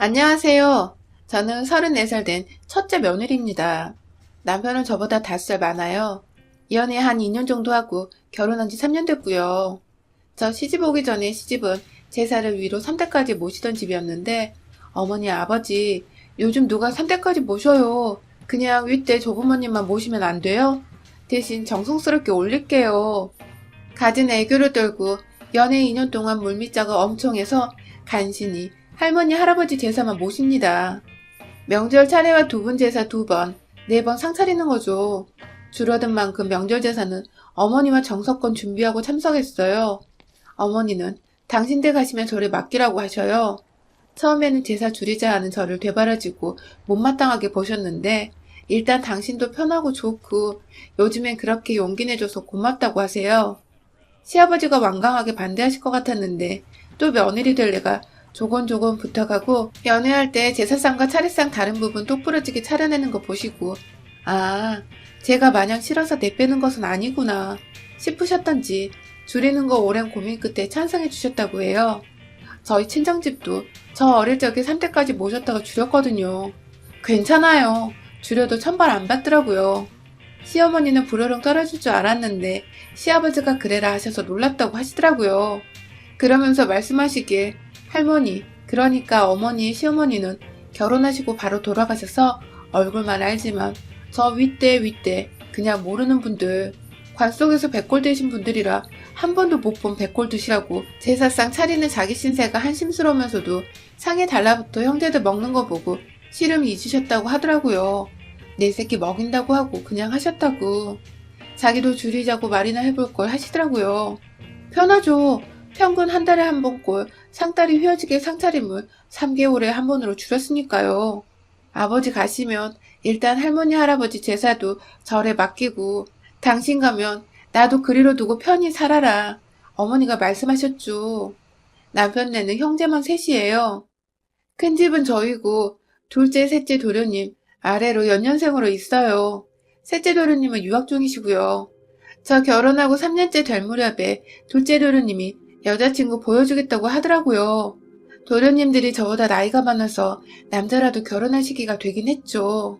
안녕하세요. 저는 34살 된 첫째 며느리입니다. 남편은 저보다 5살 많아요. 연애 한 2년 정도 하고 결혼한 지 3년 됐고요. 저 시집 오기 전에 시집은 제사를 위로 3대까지 모시던 집이었는데 어머니 아버지 요즘 누가 3대까지 모셔요. 그냥 윗대 조부모님만 모시면 안 돼요? 대신 정성스럽게 올릴게요. 갖은 애교를 떨고 연애 2년 동안 물밑자가 엄청 해서 간신히 할머니 할아버지 제사만 모십니다. 명절 차례와 두 분 제사 2번, 4번 상 차리는 거죠. 줄어든 만큼 명절 제사는 어머니와 정석권 준비하고 참석했어요. 어머니는 당신 댁 가시면 저를 맡기라고 하셔요. 처음에는 제사 줄이자 하는 저를 되바라지고 못마땅하게 보셨는데 일단 당신도 편하고 좋고 요즘엔 그렇게 용기 내줘서 고맙다고 하세요. 시아버지가 완강하게 반대하실 것 같았는데 또 며느리 될 내가 조곤조곤 부탁하고 연애할 때 제사상과 차례상 다른 부분 똑부러지게 차려내는 거 보시고 아, 제가 마냥 싫어서 내빼는 것은 아니구나 싶으셨던지 줄이는 거 오랜 고민 끝에 찬성해 주셨다고 해요. 저희 친정집도 저 어릴 적에 3대까지 모셨다가 줄였거든요. 괜찮아요. 줄여도 천발 안 받더라고요. 시어머니는 부르릉 떨어질 줄 알았는데 시아버지가 그래라 하셔서 놀랍다고 하시더라고요. 그러면서 말씀하시길 할머니, 그러니까 어머니, 시어머니는 결혼하시고 바로 돌아가셔서 얼굴만 알지만 저 윗대 그냥 모르는 분들 관 속에서 백골 되신 분들이라 한 번도 못 본 백골 드시라고 제사상 차리는 자기 신세가 한심스러우면서도 상에 달라붙어 형제들 먹는 거 보고 씨름 잊으셨다고 하더라고요. 내 새끼 먹인다고 하고 그냥 하셨다고. 자기도 줄이자고 말이나 해볼 걸 하시더라고요. 편하죠. 평균 한 달에 한 번꼴 상다리 휘어지게 상차림을 3개월에 한 번으로 줄였으니까요. 아버지 가시면 일단 할머니 할아버지 제사도 절에 맡기고 당신 가면 나도 그리로 두고 편히 살아라. 어머니가 말씀하셨죠. 남편네는 형제만 셋이에요. 큰 집은 저희고 둘째, 셋째 도련님 아래로 연년생으로 있어요. 셋째 도련님은 유학 중이시고요. 저 결혼하고 3년째 될 무렵에 둘째 도련님이 여자친구 보여주겠다고 하더라고요. 도련님들이 저보다 나이가 많아서 남자라도 결혼할 시기가 되긴 했죠.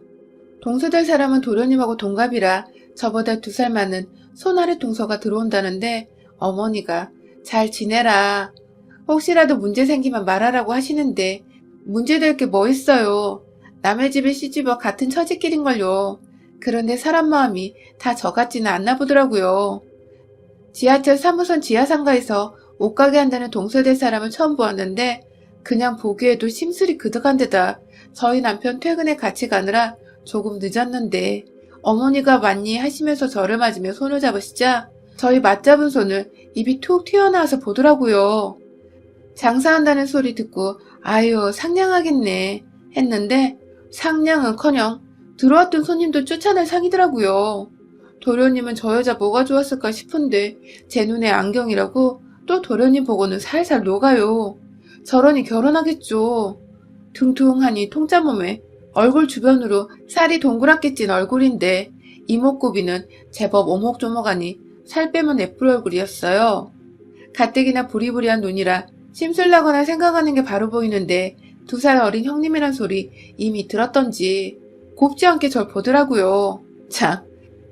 동서될 사람은 도련님하고 동갑이라 저보다 2살 많은 손아래 동서가 들어온다는데 어머니가 잘 지내라. 혹시라도 문제 생기면 말하라고 하시는데 문제될 게 뭐 있어요. 남의 집에 시집와 같은 처지끼린걸요. 그런데 사람 마음이 다 저 같지는 않나 보더라고요. 지하철 3호선 지하상가에서 옷가게 한다는 동서될 사람을 처음 보았는데 그냥 보기에도 심술이 그득한 데다 저희 남편 퇴근에 같이 가느라 조금 늦었는데 어머니가 맞니 하시면서 저를 맞으며 손을 잡으시자 저희 맞잡은 손을 입이 툭 튀어나와서 보더라고요. 장사한다는 소리 듣고 아유 상냥하겠네 했는데 상냥은커녕 들어왔던 손님도 쫓아낼 상이더라고요. 도련님은 저 여자 뭐가 좋았을까 싶은데 제 눈에 안경이라고 또 도련님 보고는 살살 녹아요. 저러니 결혼하겠죠. 퉁퉁하니 통짜 몸에 얼굴 주변으로 살이 동그랗게 찐 얼굴인데 이목구비는 제법 오목조목하니 살 빼면 예쁠 얼굴이었어요. 가뜩이나 부리부리한 눈이라 심술나거나 생각하는 게 바로 보이는데 2살 어린 형님이란 소리 이미 들었던지 곱지 않게 절 보더라고요. 참,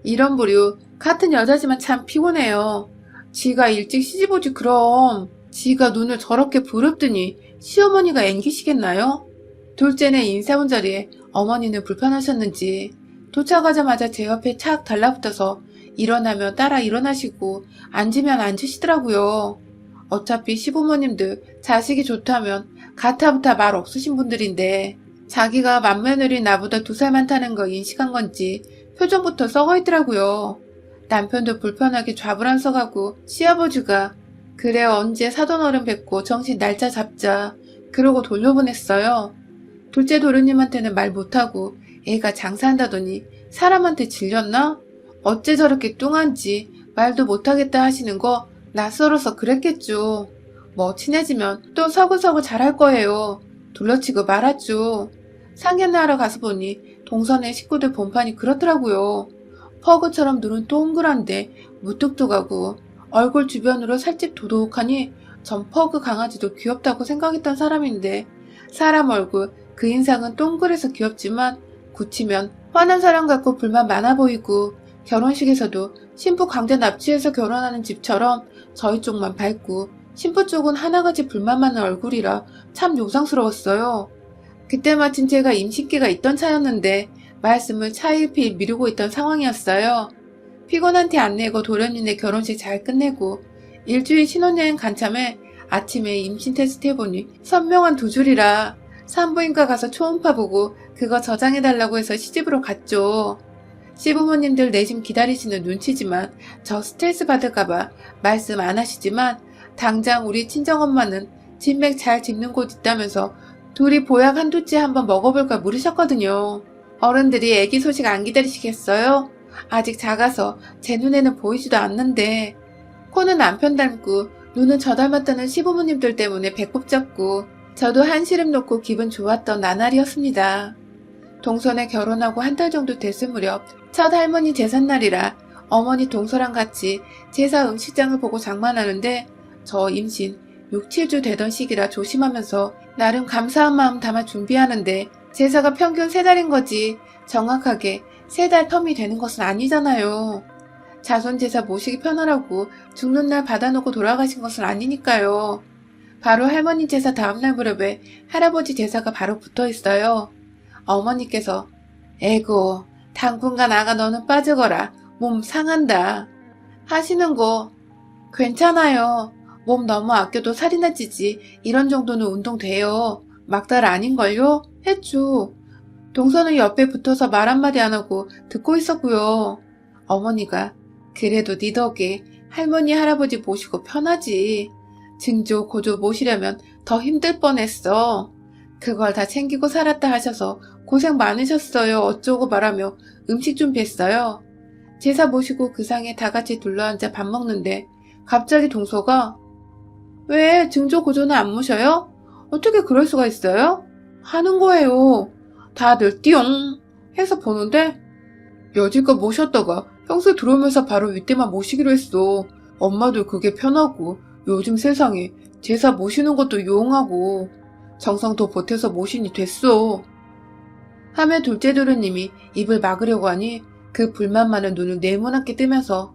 이런 부류 같은 여자지만 참 피곤해요. 지가 일찍 시집오지 그럼. 지가 눈을 저렇게 부릅더니 시어머니가 앵기시겠나요? 둘째는 인사 온 자리에 어머니는 불편하셨는지 도착하자마자 제 옆에 착 달라붙어서 일어나면 따라 일어나시고 앉으면 앉으시더라고요. 어차피 시부모님들 자식이 좋다면 가타부타 말 없으신 분들인데 자기가 맏며느리 나보다 2살 많다는 거 인식한 건지 표정부터 썩어있더라고요. 남편도 불편하게 좌불안석하고 시아버지가 그래 언제 사돈 어른 뵙고 정신 날짜 잡자 그러고 돌려보냈어요. 둘째 도련님한테는 말 못하고 애가 장사한다더니 사람한테 질렸나? 어째 저렇게 뚱한지 말도 못하겠다 하시는 거 낯설어서 그랬겠죠. 뭐 친해지면 또 서구서구 잘할 거예요. 둘러치고 말았죠. 상견례 하러 가서 보니 동선의 식구들 본판이 그렇더라고요. 퍼그처럼 눈은 동그란데 무뚝뚝하고 얼굴 주변으로 살집 도독하니 전 퍼그 강아지도 귀엽다고 생각했던 사람인데 사람 얼굴, 그 인상은 동그래서 귀엽지만 굳히면 화난 사람 같고 불만 많아 보이고 결혼식에서도 신부 강제 납치해서 결혼하는 집처럼 저희 쪽만 밝고 신부 쪽은 하나같이 불만 많은 얼굴이라 참 요상스러웠어요. 그때 마침 제가 임신기가 있던 차였는데 말씀을 차일피일 미루고 있던 상황이었어요. 피곤한 티 안 내고 도련님네 결혼식 잘 끝내고 일주일 신혼여행 간 참에 아침에 임신 테스트 해보니 선명한 2줄이라 산부인과 가서 초음파 보고 그거 저장해달라고 해서 시집으로 갔죠. 시부모님들 내심 기다리시는 눈치지만 저 스트레스 받을까봐 말씀 안 하시지만 당장 우리 친정엄마는 진맥 잘 짚는 곳 있다면서 둘이 보약 한두째 한번 먹어볼까 물으셨거든요. 어른들이 애기 소식 안 기다리시겠어요? 아직 작아서 제 눈에는 보이지도 않는데 코는 남편 닮고 눈은 저 닮았다는 시부모님들 때문에 배꼽 잡고 저도 한시름 놓고 기분 좋았던 나날이었습니다. 동선에 결혼하고 한 달 정도 됐을 무렵 첫 할머니 제삿날이라 어머니 동서랑 같이 제사 음식장을 보고 장만하는데 저 임신 6, 7주 되던 시기라 조심하면서 나름 감사한 마음 담아 준비하는데 제사가 평균 3달인 거지 정확하게 3달 텀이 되는 것은 아니잖아요. 자손 제사 모시기 편하라고 죽는 날 받아놓고 돌아가신 것은 아니니까요. 바로 할머니 제사 다음날 무렵에 할아버지 제사가 바로 붙어 있어요. 어머니께서 에고 당분간 아가 너는 빠지거라 몸 상한다 하시는 거 괜찮아요. 몸 너무 아껴도 살이나 찌지 이런 정도는 운동 돼요. 막달 아닌걸요? 했죠. 동서는 옆에 붙어서 말 한마디 안 하고 듣고 있었고요. 어머니가 그래도 네 덕에 할머니 할아버지 모시고 편하지. 증조 고조 모시려면 더 힘들 뻔했어. 그걸 다 챙기고 살았다 하셔서 고생 많으셨어요. 어쩌고 말하며 음식 준비했어요. 제사 모시고 그 상에 다 같이 둘러앉아 밥 먹는데 갑자기 동서가 왜 증조 고조는 안 모셔요? 어떻게 그럴 수가 있어요? 하는 거예요. 다들 띠용 해서 보는데 여지껏 모셨다가 평소에 들어오면서 바로 윗대만 모시기로 했어. 엄마도 그게 편하고 요즘 세상에 제사 모시는 것도 용하고 정성 더 보태서 모시니 됐어. 하며 둘째 도련님이 입을 막으려고 하니 그 불만 많은 눈을 네모나게 뜨면서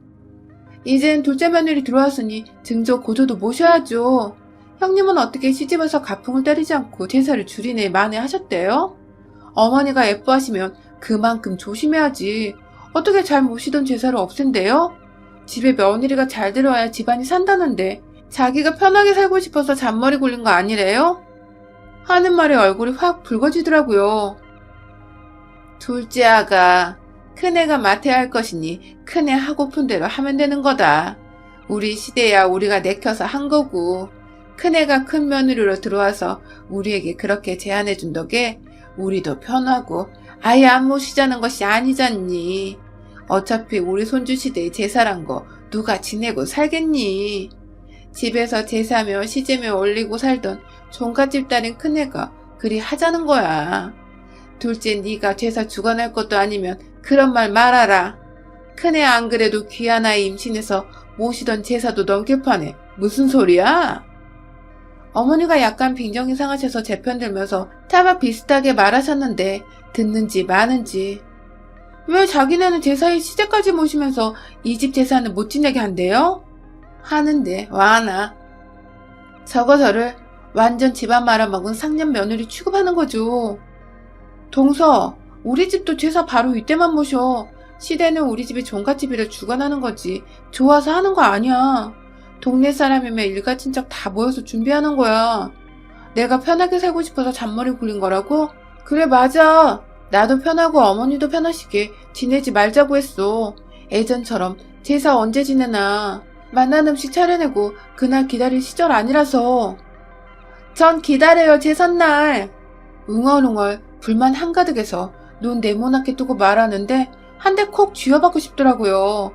이젠 둘째 며느리 들어왔으니 증조 고조도 모셔야죠. 형님은 어떻게 시집와서 가풍을 때리지 않고 제사를 줄이네 만에 하셨대요? 어머니가 예뻐하시면 그만큼 조심해야지. 어떻게 잘 모시던 제사를 없앤대요? 집에 며느리가 잘 들어와야 집안이 산다는데 자기가 편하게 살고 싶어서 잔머리 굴린 거 아니래요? 하는 말에 얼굴이 확 붉어지더라고요. 둘째 아가 큰애가 맡아야 할 것이니 큰애 하고픈 대로 하면 되는 거다. 우리 시대야 우리가 내켜서 한 거고 큰애가 큰 며느리로 들어와서 우리에게 그렇게 제안해준 덕에 우리도 편하고 아예 안 모시자는 것이 아니잖니. 어차피 우리 손주 시대의 제사란 거 누가 지내고 살겠니. 집에서 제사며 시제며 올리고 살던 종갓집 딸인 큰애가 그리 하자는 거야. 둘째 네가 제사 주관할 것도 아니면 그런 말 말아라. 큰애 안 그래도 귀한 아이 임신해서 모시던 제사도 넘길 판에 무슨 소리야? 어머니가 약간 빈정이 상하셔서 제 편 들면서 타박 비슷하게 말하셨는데 듣는지 마는지 왜 자기네는 제사의 시제까지 모시면서 이 집 제사는 못 지내게 한대요? 하는데 와나 저거 저를 완전 집안 말아먹은 상년 며느리 취급하는 거죠. 동서 우리 집도 제사 바로 이때만 모셔. 시대는 우리 집이 종갓집이라 주관하는 거지 좋아서 하는 거 아니야. 동네 사람이면 일가 친척 다 모여서 준비하는 거야. 내가 편하게 살고 싶어서 잔머리 굴린 거라고? 그래 맞아. 나도 편하고 어머니도 편하시게 지내지 말자고 했어. 예전처럼 제사 언제 지내나. 맛난 음식 차려내고 그날 기다릴 시절 아니라서. 전 기다려요 제삿날. 웅얼웅얼 불만 한가득해서 눈 네모나게 뜨고 말하는데 한 대 콕 쥐어받고 싶더라고요.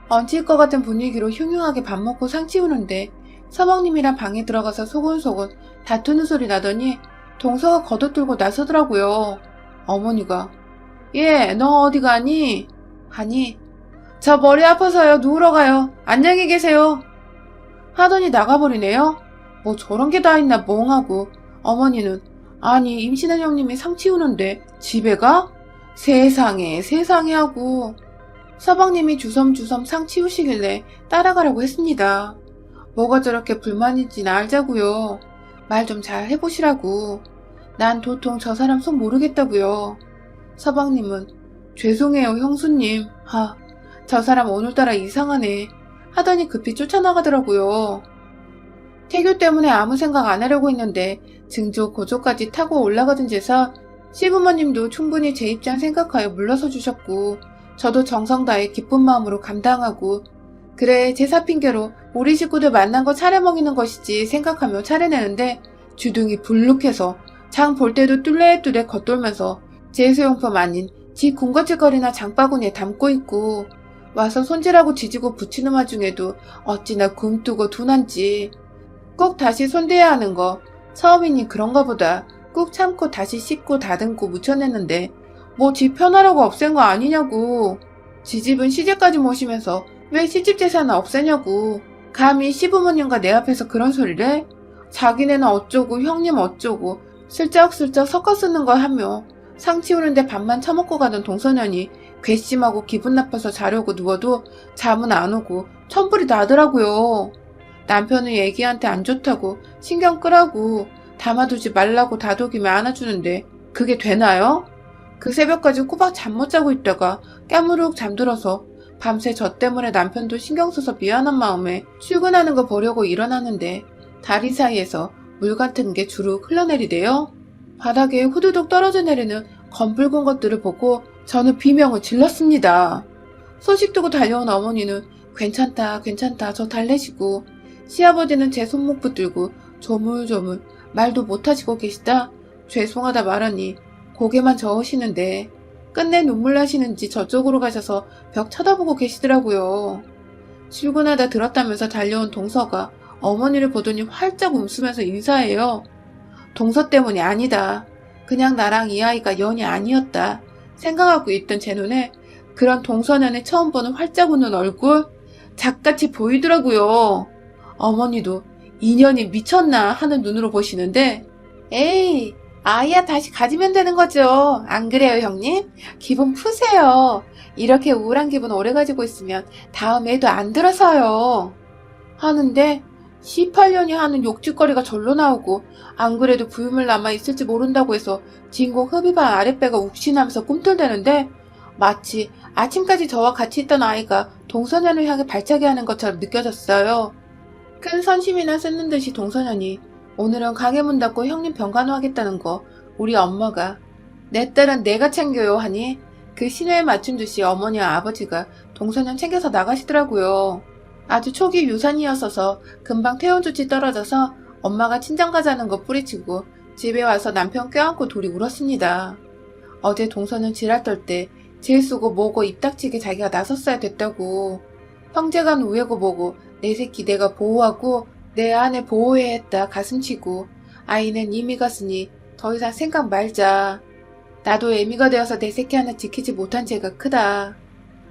얹힐 것 같은 분위기로 흉흉하게 밥 먹고 상 치우는데 서방님이랑 방에 들어가서 소곤소곤 다투는 소리 나더니 동서가 걷어들고 나서더라고요. 어머니가 예, 너 어디 가니? 하니 저 머리 아파서요. 누우러 가요. 안녕히 계세요. 하더니 나가버리네요. 뭐 저런 게 다 있나 멍하고 어머니는 아니, 임신한 형님이 상 치우는데 집에 가? 세상에, 세상에 하고. 서방님이 주섬주섬 상 치우시길래 따라가라고 했습니다. 뭐가 저렇게 불만인지 나 알자고요. 말 좀 잘 해보시라고. 난 도통 저 사람 속 모르겠다고요. 서방님은 죄송해요 형수님. 저 사람 오늘따라 이상하네. 하더니 급히 쫓아나가더라고요. 태교 때문에 아무 생각 안 하려고 했는데 증조 고조까지 타고 올라가던 데서 시부모님도 충분히 제 입장 생각하여 물러서 주셨고 저도 정성 다해 기쁜 마음으로 감당하고 그래 제사 핑계로 우리 식구들 만난 거 차려먹이는 것이지 생각하며 차려내는데 주둥이 불룩해서 장 볼 때도 뚫레뚫레 겉돌면서 제수용품 아닌 지 군것질거리나 장바구니에 담고 있고 와서 손질하고 뒤지고 붙이는 와중에도 어찌나 굼뜨고 둔한지 꼭 다시 손대야 하는 거 처음이니 그런가 보다 꾹 참고 다시 씻고 다듬고 묻혀냈는데 뭐 지 편하라고 없앤 거 아니냐고. 지 집은 시집까지 모시면서 왜 시집 재산은 없애냐고. 감히 시부모님과 내 앞에서 그런 소리를 해? 자기네는 어쩌고 형님 어쩌고 슬쩍슬쩍 섞어 쓰는 걸 하며 상 치우는데 밥만 처먹고 가던 동서년이 괘씸하고 기분 나빠서 자려고 누워도 잠은 안 오고 천불이 나더라고요. 남편은 애기한테 안 좋다고 신경 끄라고 담아두지 말라고 다독이며 안아주는데 그게 되나요? 그 새벽까지 꼬박 잠 못 자고 있다가 깨무룩 잠들어서 밤새 저 때문에 남편도 신경 써서 미안한 마음에 출근하는 거 보려고 일어나는데 다리 사이에서 물 같은 게 주룩 흘러내리대요. 바닥에 후두둑 떨어져 내리는 검붉은 것들을 보고 저는 비명을 질렀습니다. 소식 두고 달려온 어머니는 괜찮다 괜찮다 저 달래시고 시아버지는 제 손목 붙들고 조물조물 말도 못하시고 계시다 죄송하다 말하니 고개만 저으시는데 끝내 눈물 나시는지 저쪽으로 가셔서 벽 쳐다보고 계시더라고요. 출근하다 들었다면서 달려온 동서가 어머니를 보더니 활짝 웃으면서 인사해요. 동서 때문이 아니다. 그냥 나랑 이 아이가 연이 아니었다. 생각하고 있던 제 눈에 그런 동서년에 처음 보는 활짝 웃는 얼굴 작같이 보이더라고요. 어머니도 인연이 미쳤나 하는 눈으로 보시는데 에이 아이야 다시 가지면 되는 거죠. 안 그래요 형님? 기분 푸세요. 이렇게 우울한 기분 오래 가지고 있으면 다음 애도 안 들어서요. 하는데 18년이 하는 욕짓거리가 절로 나오고 안 그래도 부유물 남아있을지 모른다고 해서 진공 흡입한 아랫배가 욱신하면서 꿈틀대는데 마치 아침까지 저와 같이 있던 아이가 동서년을 향해 발차기 하는 것처럼 느껴졌어요. 큰 선심이나 쓰는 듯이 동서년이 오늘은 가게 문 닫고 형님 병간호하겠다는 거 우리 엄마가 내 딸은 내가 챙겨요 하니 그 신호에 맞춘 듯이 어머니와 아버지가 동서년 챙겨서 나가시더라고요. 아주 초기 유산이었어서 금방 퇴원 조치 떨어져서 엄마가 친정 가자는 거 뿌리치고 집에 와서 남편 껴안고 둘이 울었습니다. 어제 동서는 지랄 떨 때 질 쓰고 뭐고 입 닥치게 자기가 나섰어야 됐다고. 형제간 우애고 뭐고 내 새끼 내가 보호하고 내 아내 보호해야 했다 가슴치고 아이는 이미 갔으니 더 이상 생각 말자. 나도 애미가 되어서 내 새끼 하나 지키지 못한 죄가 크다.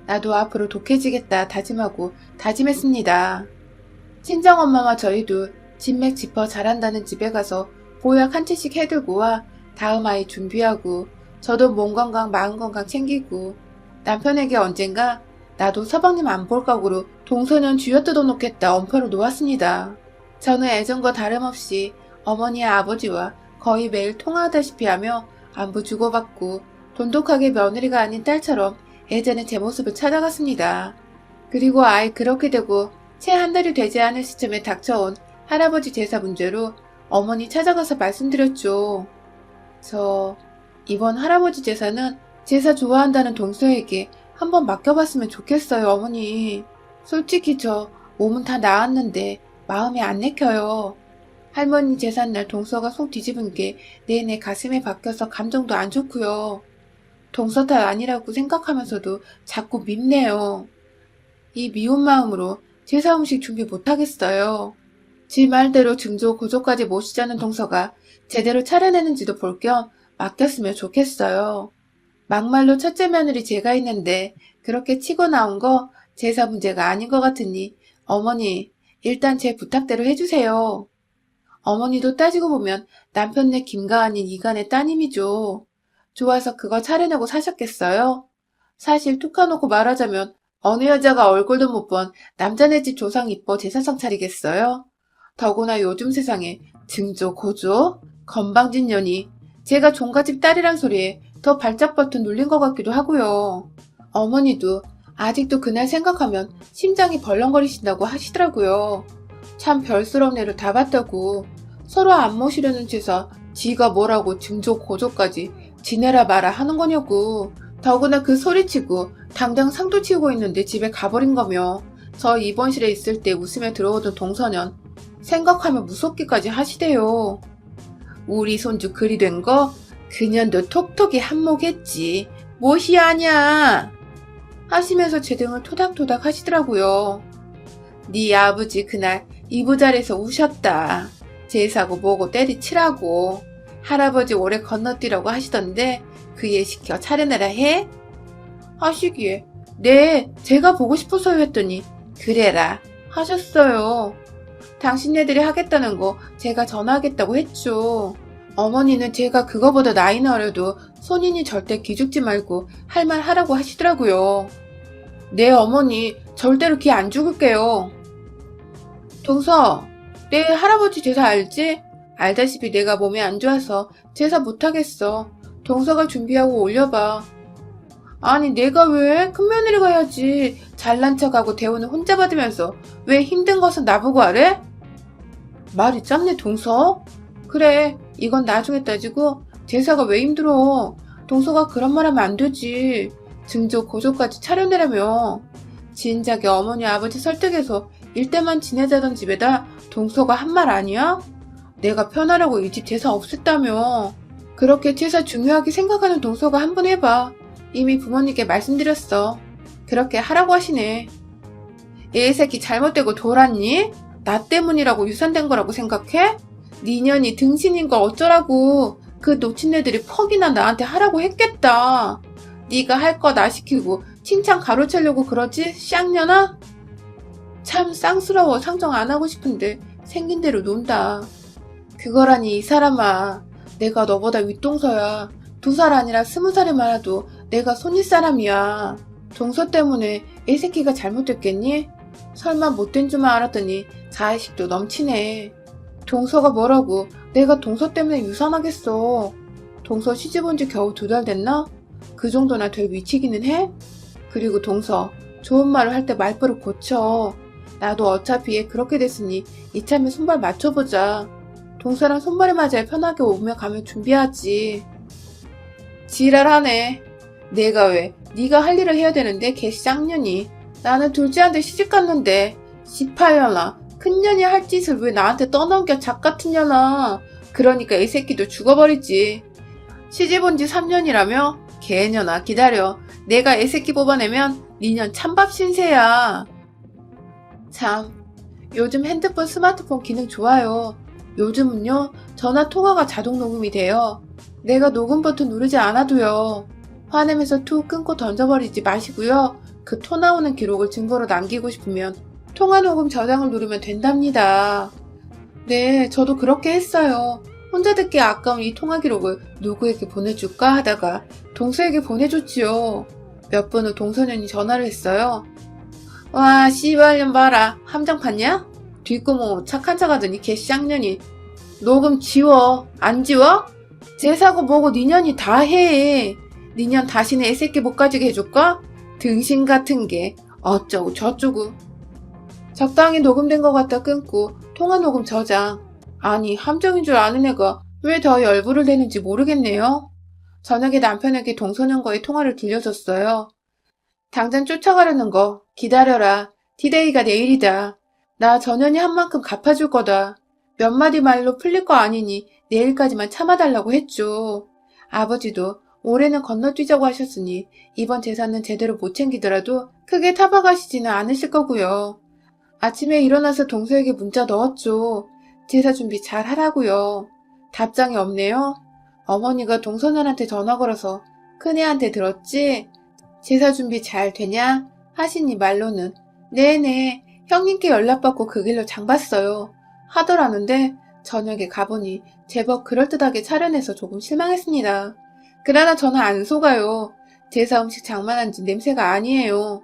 나도 앞으로 독해지겠다 다짐하고 다짐했습니다. 친정엄마와 저희도 진맥 짚어 잘한다는 집에 가서 보약 한 채씩 해들고 와 다음 아이 준비하고 저도 몸 건강 마음 건강 챙기고 남편에게 언젠가 나도 서방님 안 볼 각오로 동서년 쥐어 뜯어놓겠다 엄포를 놓았습니다. 저는 예전과 다름없이 어머니와 아버지와 거의 매일 통화하다시피 하며 안부 주고받고 돈독하게 며느리가 아닌 딸처럼 예전의 제 모습을 찾아갔습니다. 그리고 아예 그렇게 되고 채 한 달이 되지 않을 시점에 닥쳐온 할아버지 제사 문제로 어머니 찾아가서 말씀드렸죠. 저 이번 할아버지 제사는 제사 좋아한다는 동서에게 한번 맡겨봤으면 좋겠어요 어머니. 솔직히 저 몸은 다 나았는데 마음이 안 내켜요. 할머니 제삿날 동서가 속 뒤집은 게 내내 가슴에 박혀서 감정도 안 좋고요. 동서 탓 아니라고 생각하면서도 자꾸 밉네요. 이 미운 마음으로 제사 음식 준비 못하겠어요. 지 말대로 증조 고조까지 모시자는 동서가 제대로 차려내는지도 볼 겸 맡겼으면 좋겠어요. 막말로 첫째 며느리 제가 있는데 그렇게 치고 나온 거 제사 문제가 아닌 것 같으니 어머니 일단 제 부탁대로 해주세요. 어머니도 따지고 보면 남편네 김가은인 이간의 따님이죠. 좋아서 그거 차려내고 사셨겠어요? 사실 툭 까놓고 말하자면 어느 여자가 얼굴도 못 본 남자네 집 조상 이뻐 제사상 차리겠어요? 더구나 요즘 세상에 증조, 고조, 건방진년이 제가 종갓집 딸이란 소리에 더 발작 버튼 눌린 것 같기도 하고요. 어머니도 아직도 그날 생각하면 심장이 벌렁거리신다고 하시더라고요. 참 별스러운 애를 다 봤다고. 서로 안 모시려는 제사 지가 뭐라고 증조 고조까지 지내라 마라 하는 거냐고. 더구나 그 소리치고 당장 상도 치우고 있는데 집에 가버린 거며 저 입원실에 있을 때 웃으며 들어오던 동서년 생각하면 무섭기까지 하시대요. 우리 손주 그리 된 거? 그년도 톡톡이 한몫했지. 무엇이 아냐 하시면서 제 등을 토닥토닥 하시더라고요. 네 아버지 그날 이부자리에서 우셨다. 제사고 뭐고 때리치라고. 할아버지 오래 건너뛰라고 하시던데 그에 시켜 차려내라 해? 하시기에 네 제가 보고 싶어서요 했더니 그래라 하셨어요. 당신네들이 하겠다는 거 제가 전화하겠다고 했죠. 어머니는 제가 그거보다 나이는 어려도 손인이 절대 기죽지 말고 할 말 하라고 하시더라고요. 네 어머니 절대로 기 안 죽을게요. 동서 내 할아버지 제사 알지? 알다시피 내가 몸이 안 좋아서 제사 못하겠어. 동서가 준비하고 올려봐. 아니 내가 왜? 큰며느리가 해야지. 잘난 척하고 대우는 혼자 받으면서 왜 힘든 것은 나보고 하래? 말이 짧네 동서? 그래 이건 나중에 따지고 제사가 왜 힘들어. 동서가 그런 말 하면 안 되지. 증조 고조까지 차려내라며. 진작에 어머니 아버지 설득해서 일대만 지내자던 집에다 동서가 한 말 아니야? 내가 편하라고 이 집 제사 없앴다며. 그렇게 제사 중요하게 생각하는 동서가 한번 해봐. 이미 부모님께 말씀드렸어. 그렇게 하라고 하시네. 애 새끼 잘못되고 돌았니? 나 때문이라고 유산된 거라고 생각해? 니년이 등신인 걸 어쩌라고. 그 놓친 애들이 퍽이나 나한테 하라고 했겠다. 네가 할 거 나 시키고 칭찬 가로채려고 그러지? 쌍년아? 참 쌍스러워. 상정 안 하고 싶은데 생긴 대로 논다. 그거라니 이 사람아. 내가 너보다 윗동서야. 2살 아니라 20살이 많아도 내가 손윗 사람이야. 동서 때문에 애 새끼가 잘못됐겠니? 설마 못된 줄만 알았더니 자의식도 넘치네. 동서가 뭐라고 내가 동서 때문에 유산하겠어. 동서 시집 온 지 겨우 2달 됐나? 그 정도나 될 위치기는 해? 그리고 동서 좋은 말을 할 때 말버릇 고쳐. 나도 어차피 얘 그렇게 됐으니 이참에 손발 맞춰보자. 동서랑 손발이 맞아야 편하게 오며 가며 준비하지. 지랄하네. 내가 왜 네가 할 일을 해야 되는데 개 쌍년이. 나는 둘째한테 시집갔는데 18년아 큰년이 할 짓을 왜 나한테 떠넘겨 작같은 년아. 그러니까 이 새끼도 죽어버리지. 시집 온 지 3년이라며? 개년아 기다려. 내가 애 새끼 뽑아내면 니년 찬밥 신세야. 참 요즘 핸드폰 스마트폰 기능 좋아요. 요즘은요 전화 통화가 자동 녹음이 돼요. 내가 녹음 버튼 누르지 않아도요. 화내면서 툭 끊고 던져버리지 마시고요. 그 토 나오는 기록을 증거로 남기고 싶으면 통화 녹음 저장을 누르면 된답니다. 네, 저도 그렇게 했어요. 혼자 듣기 아까운 이 통화 기록을 누구에게 보내줄까 하다가 동서에게 보내줬지요. 몇 분 후 동서년이 전화를 했어요. 와, 씨발년 봐라. 함정 팠냐? 뒷구멍 착한 척하더니 개 쌍년이. 녹음 지워. 안 지워? 제사고 뭐고 니년이 다 해. 니년 다시는 애새끼 못 가지게 해줄까? 등신 같은 게 어쩌고 저쩌고. 적당히 녹음된 것 같다 끊고 통화 녹음 저장. 아니 함정인 줄 아는 애가 왜 더 열불을 내는지 모르겠네요. 저녁에 남편에게 동서년과의 통화를 들려줬어요. 당장 쫓아가려는 거 기다려라. 디데이가 내일이다. 나 전현이 한 만큼 갚아줄 거다. 몇 마디 말로 풀릴 거 아니니 내일까지만 참아달라고 했죠. 아버지도 올해는 건너뛰자고 하셨으니 이번 제사는 제대로 못 챙기더라도 크게 타박하시지는 않으실 거고요. 아침에 일어나서 동서에게 문자 넣었죠. 제사 준비 잘 하라고요. 답장이 없네요. 어머니가 동서년한테 전화 걸어서 큰애한테 들었지? 제사 준비 잘 되냐? 하시니 말로는 네네 형님께 연락받고 그 길로 장 봤어요. 하더라는데 저녁에 가보니 제법 그럴듯하게 차려내서 조금 실망했습니다. 그러나 저는 안 속아요. 제사 음식 장만한 지 냄새가 아니에요.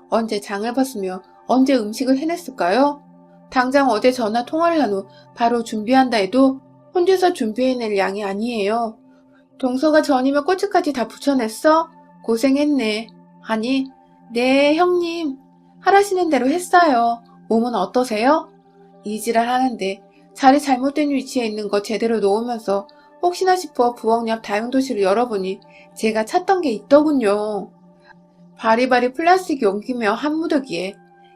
언제 장을 봤으며 언제 음식을 해냈을까요? 당장 어제 전화 통화를 한 후 바로 준비한다 해도 혼자서 준비해낼 양이 아니에요. 동서가 전이면 꼬치까지 다 부쳐냈어? 고생했네. 아니, 네, 형님. 하라시는 대로 했어요. 몸은 어떠세요? 이지랄 하는데 자리 잘못된 위치에 있는 거 제대로 놓으면서 혹시나 싶어 부엌 옆 다용도실을 열어보니 제가 찾던 게 있더군요. 바리바리 플라스틱 용기며 한 무더기에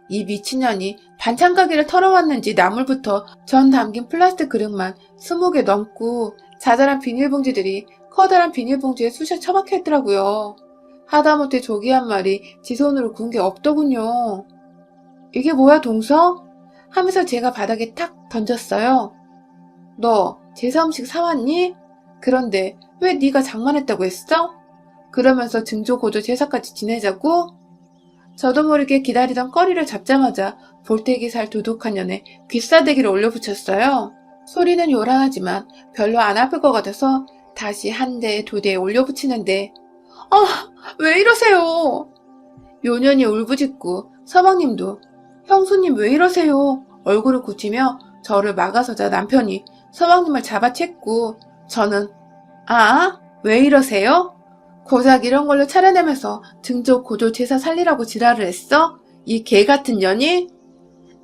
이 미친년이 반찬 가게를 털어왔는지 나물부터 전 담긴 플라스틱 그릇만 20개 넘고 자잘한 비닐봉지들이 커다란 비닐봉지에 쑤셔 처박혀 있더라고요. 하다못해 조기 한 마리 지 손으로 구운 게 없더군요. 이게 뭐야 동서? 하면서 제가 바닥에 탁 던졌어요. 너 제사 음식 사왔니? 그런데 왜 네가 장만했다고 했어? 그러면서 증조고조 제사까지 지내자고? 저도 모르게 기다리던 꺼리를 잡자마자 볼테기 살 두둑한 년에 귀싸대기를 올려붙였어요. 소리는 요란하지만 별로 안 아플 것 같아서 다시 한 대, 두 대 올려붙이는데 왜 이러세요? 요년이 울부짖고 서방님도 형수님 왜 이러세요? 얼굴을 굳히며 저를 막아서자 남편이 서방님을 잡아챘고 저는 왜 이러세요? 고작 이런 걸로 차려내면서 증조 고조 제사 살리라고 지랄을 했어? 이 개같은 년이?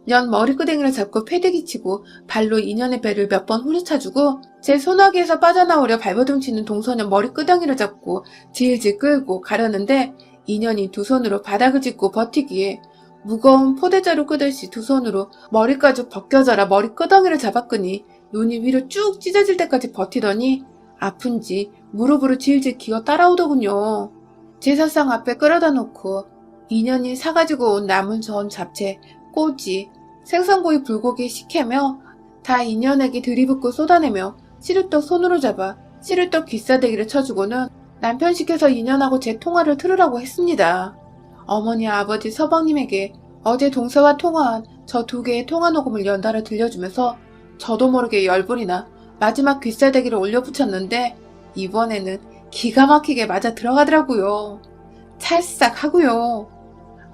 년 머리끄댕이를 잡고 패대기 치고 발로 인연의 배를 몇 번 후려차주고 제 소나기에서 빠져나오려 발버둥치는 동서년 머리끄댕이를 잡고 질질 끌고 가려는데 인연이 두 손으로 바닥을 짚고 버티기에 무거운 포대자루 끄듯이 두 손으로 머리가죽 벗겨져라 머리끄덩이를 잡았더니 눈이 위로 쭉 찢어질 때까지 버티더니 아픈지 무릎으로 질질 기어 따라오더군요. 제사상 앞에 끌어다 놓고 인연이 사가지고 온 남은 전 잡채, 꼬지, 생선구이 불고기 식혜며 다 인연에게 들이붓고 쏟아내며 시루떡 손으로 잡아 시루떡 귀싸대기를 쳐주고는 남편 시켜서 인연하고 제 통화를 틀으라고 했습니다. 어머니 아버지 서방님에게 어제 동서와 통화한 저 두 개의 통화 녹음을 연달아 들려주면서 저도 모르게 열불이나 마지막 귀싸대기를 올려붙였는데 이번에는 기가 막히게 맞아 들어가더라고요. 찰싹하고요.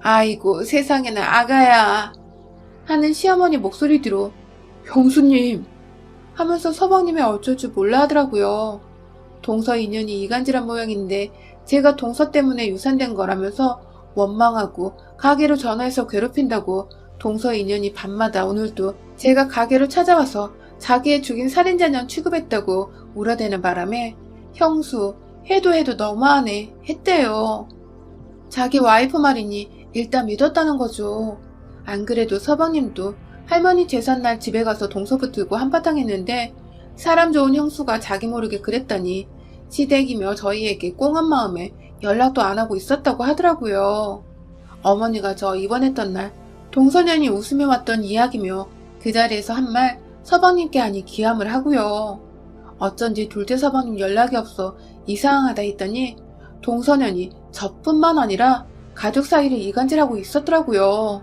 아이고 세상에나 아가야 하는 시어머니 목소리 뒤로 형수님 하면서 서방님이 어쩔 줄 몰라 하더라고요. 동서 인연이 이간질한 모양인데 제가 동서 때문에 유산된 거라면서 원망하고 가게로 전화해서 괴롭힌다고 동서 인연이 밤마다 오늘도 제가 가게로 찾아와서 자기의 죽인 살인자년 취급했다고 울어대는 바람에 형수 해도 너무하네 했대요. 자기 와이프 말이니 일단 믿었다는 거죠. 안 그래도 서방님도 할머니 제삿날 집에 가서 동서 붙들고 한바탕 했는데 사람 좋은 형수가 자기 모르게 그랬다니 시댁이며 저희에게 꽁한 마음에 연락도 안 하고 있었다고 하더라고요. 어머니가 저 입원했던 날 동서년이 웃으며 왔던 이야기며 그 자리에서 한 말 서방님께 하니 기함을 하고요. 어쩐지 둘째 서방님 연락이 없어 이상하다 했더니 동서년이 저뿐만 아니라 가족 사이를 이간질하고 있었더라고요.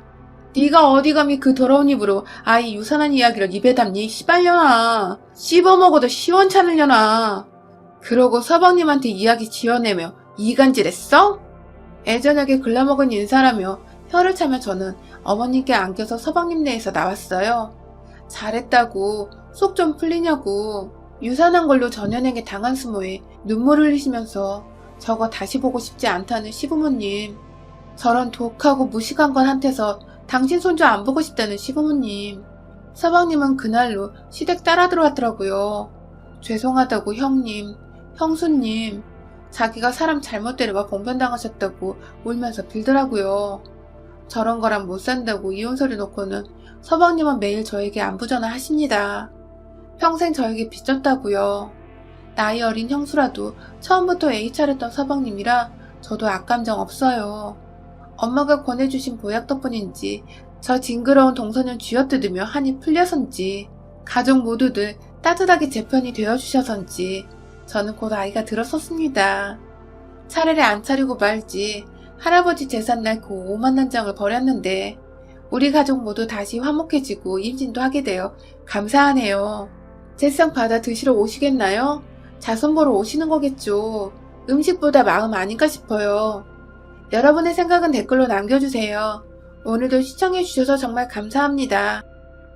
네가 어디 감히 그 더러운 입으로 아이 유산한 이야기를 입에 담니 시발려나 씹어먹어도 시원찮으려나 그러고 서방님한테 이야기 지어내며 이간질했어? 애절하게 글러먹은 인사라며 혀를 차며 저는 어머님께 안겨서 서방님 내에서 나왔어요. 잘했다고 속 좀 풀리냐고 유산한 걸로 전현에게 당한 수모에 눈물 흘리시면서 저거 다시 보고 싶지 않다는 시부모님 저런 독하고 무식한 건 한테서 당신 손주 안 보고 싶다는 시부모님 서방님은 그날로 시댁 따라 들어왔더라고요. 죄송하다고 형님 형수님 자기가 사람 잘못 데려와 봉변당하셨다고 울면서 빌더라고요. 저런 거랑 못 산다고 이혼서를 놓고는 서방님은 매일 저에게 안부 전화하십니다. 평생 저에게 빚졌다고요. 나이 어린 형수라도 처음부터 애이 차렸던 서방님이라 저도 악감정 없어요. 엄마가 권해주신 보약 덕분인지 저 징그러운 동서년 쥐어뜯으며 한이 풀려선지 가족 모두들 따뜻하게 제 편이 되어주셔선지 저는 곧 아이가 들었었습니다. 차례를 안 차리고 말지 할아버지 제삿날 그 오만난장을 벌였는데 우리 가족 모두 다시 화목해지고 임신도 하게 되어 감사하네요. 제 상 받아 드시러 오시겠나요? 자손 보러 오시는 거겠죠. 음식보다 마음 아닌가 싶어요. 여러분의 생각은 댓글로 남겨주세요. 오늘도 시청해주셔서 정말 감사합니다.